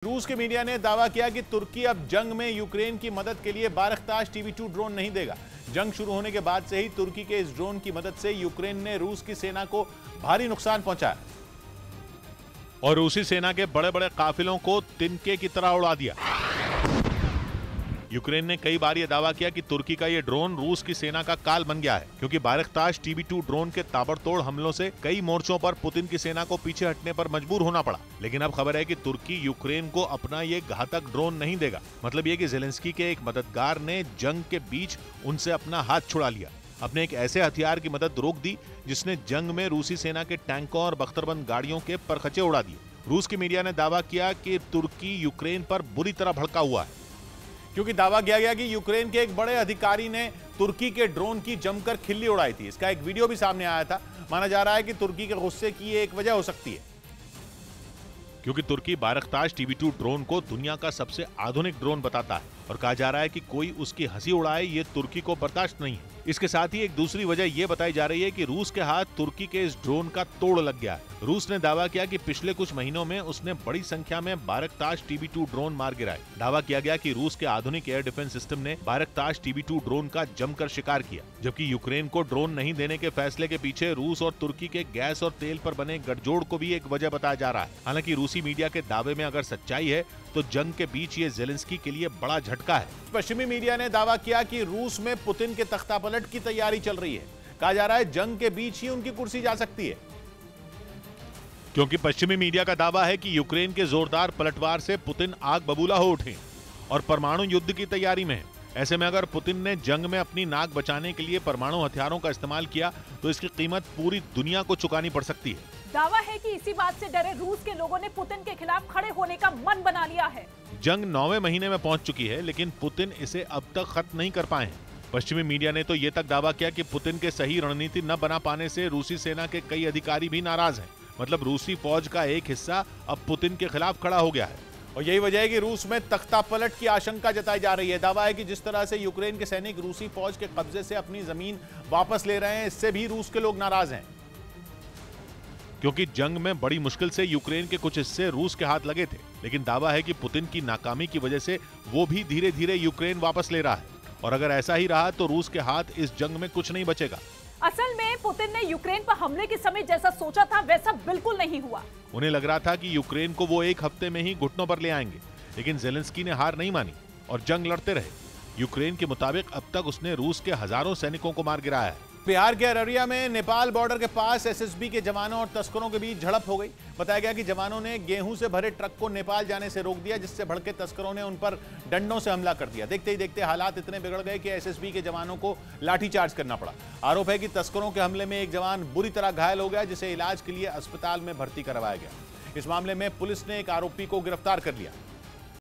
रूस के मीडिया ने दावा किया कि तुर्की अब जंग में यूक्रेन की मदद के लिए बारख्ताश TB2 ड्रोन नहीं देगा। जंग शुरू होने के बाद से ही तुर्की के इस ड्रोन की मदद से यूक्रेन ने रूस की सेना को भारी नुकसान पहुंचाया और रूसी सेना के बड़े बड़े काफिलों को तिनके की तरह उड़ा दिया। यूक्रेन ने कई बार यह दावा किया कि तुर्की का यह ड्रोन रूस की सेना का काल बन गया है, क्योंकि बारख्ताश TB2 ड्रोन के ताबड़तोड़ हमलों से कई मोर्चों पर पुतिन की सेना को पीछे हटने पर मजबूर होना पड़ा। लेकिन अब खबर है कि तुर्की यूक्रेन को अपना ये घातक ड्रोन नहीं देगा। मतलब ये कि ज़ेलेंस्की के एक मददगार ने जंग के बीच उनसे अपना हाथ छुड़ा लिया, अपने एक ऐसे हथियार की मदद रोक दी जिसने जंग में रूसी सेना के टैंकों और बख्तरबंद गाड़ियों के परखचे उड़ा दिए। रूस की मीडिया ने दावा किया कि तुर्की यूक्रेन पर बुरी तरह भड़का हुआ है, क्योंकि दावा किया गया कि यूक्रेन के एक बड़े अधिकारी ने तुर्की के ड्रोन की जमकर खिल्ली उड़ाई थी। इसका एक वीडियो भी सामने आया था। माना जा रहा है कि तुर्की के गुस्से की ये एक वजह हो सकती है, क्योंकि तुर्की बारख्ताश TB2 ड्रोन को दुनिया का सबसे आधुनिक ड्रोन बताता है और कहा जा रहा है कि कोई उसकी हंसी उड़ाए ये तुर्की को बर्दाश्त नहीं है। इसके साथ ही एक दूसरी वजह यह बताई जा रही है कि रूस के हाथ तुर्की के इस ड्रोन का तोड़ लग गया है। रूस ने दावा किया कि पिछले कुछ महीनों में उसने बड़ी संख्या में बारख्ताश TB2 ड्रोन मार गिराए। दावा किया गया कि रूस के आधुनिक एयर डिफेंस सिस्टम ने बारख्ताश TB2 ड्रोन का जमकर शिकार किया, जबकि यूक्रेन को ड्रोन नहीं देने के फैसले के पीछे रूस और तुर्की के गैस और तेल पर बने गठजोड़ को भी एक वजह बताया जा रहा है। हालांकि रूसी मीडिया के दावे में अगर सच्चाई है तो जंग के बीच ये ज़ेलेंस्की के लिए बड़ा झटका है। पश्चिमी मीडिया ने दावा किया कि रूस में पुतिन के तख्तापलट की तैयारी चल रही है। कहा जा रहा है जंग के बीच ही उनकी कुर्सी जा सकती है, क्योंकि पश्चिमी मीडिया का दावा है कि यूक्रेन के जोरदार पलटवार से पुतिन आग बबूला हो उठे और परमाणु युद्ध की तैयारी में है। ऐसे में अगर पुतिन ने जंग में अपनी नाक बचाने के लिए परमाणु हथियारों का इस्तेमाल किया तो इसकी कीमत पूरी दुनिया को चुकानी पड़ सकती है। दावा है कि इसी बात से डरे रूस के लोगों ने पुतिन के खिलाफ खड़े होने का मन बना लिया है। जंग 9वें महीने में पहुंच चुकी है, लेकिन पुतिन इसे अब तक खत्म नहीं कर पाए हैं। पश्चिमी मीडिया ने तो ये तक दावा किया कि पुतिन के सही रणनीति न बना पाने से रूसी सेना के कई अधिकारी भी नाराज हैं। मतलब रूसी फौज का एक हिस्सा अब पुतिन के खिलाफ खड़ा हो गया है और यही वजह है कि रूस में तख्तापलट की आशंका जताई जा रही है। दावा है कि जिस तरह से यूक्रेन के सैनिक रूसी फौज के कब्जे से अपनी जमीन वापस ले रहे हैं, इससे भी रूस के लोग नाराज हैं, क्योंकि जंग में बड़ी मुश्किल से यूक्रेन के कुछ हिस्से रूस के हाथ लगे थे। लेकिन दावा है कि पुतिन की नाकामी की वजह से वो भी धीरे धीरे यूक्रेन वापस ले रहा है और अगर ऐसा ही रहा तो रूस के हाथ इस जंग में कुछ नहीं बचेगा। असल में पुतिन ने यूक्रेन पर हमले के समय जैसा सोचा था वैसा बिल्कुल नहीं हुआ। उन्हें लग रहा था कि यूक्रेन को वो एक हफ्ते में ही घुटनों पर ले आएंगे, लेकिन ज़ेलेंस्की ने हार नहीं मानी और जंग लड़ते रहे। यूक्रेन के मुताबिक अब तक उसने रूस के हजारों सैनिकों को मार गिराया है। बिहार के अररिया में नेपाल बॉर्डर के पास SSB के जवानों और तस्करों के बीच झड़प हो गई। बताया गया कि जवानों ने गेहूं से भरे ट्रक को नेपाल जाने से रोक दिया, जिससे भड़के तस्करों ने उन पर डंडों से हमला कर दिया। देखते ही देखते हालात इतने बिगड़ गए कि SSB के जवानों को लाठीचार्ज करना पड़ा। आरोप है कि तस्करों के हमले में एक जवान बुरी तरह घायल हो गया, जिसे इलाज के लिए अस्पताल में भर्ती करवाया गया। इस मामले में पुलिस ने एक आरोपी को गिरफ्तार कर लिया।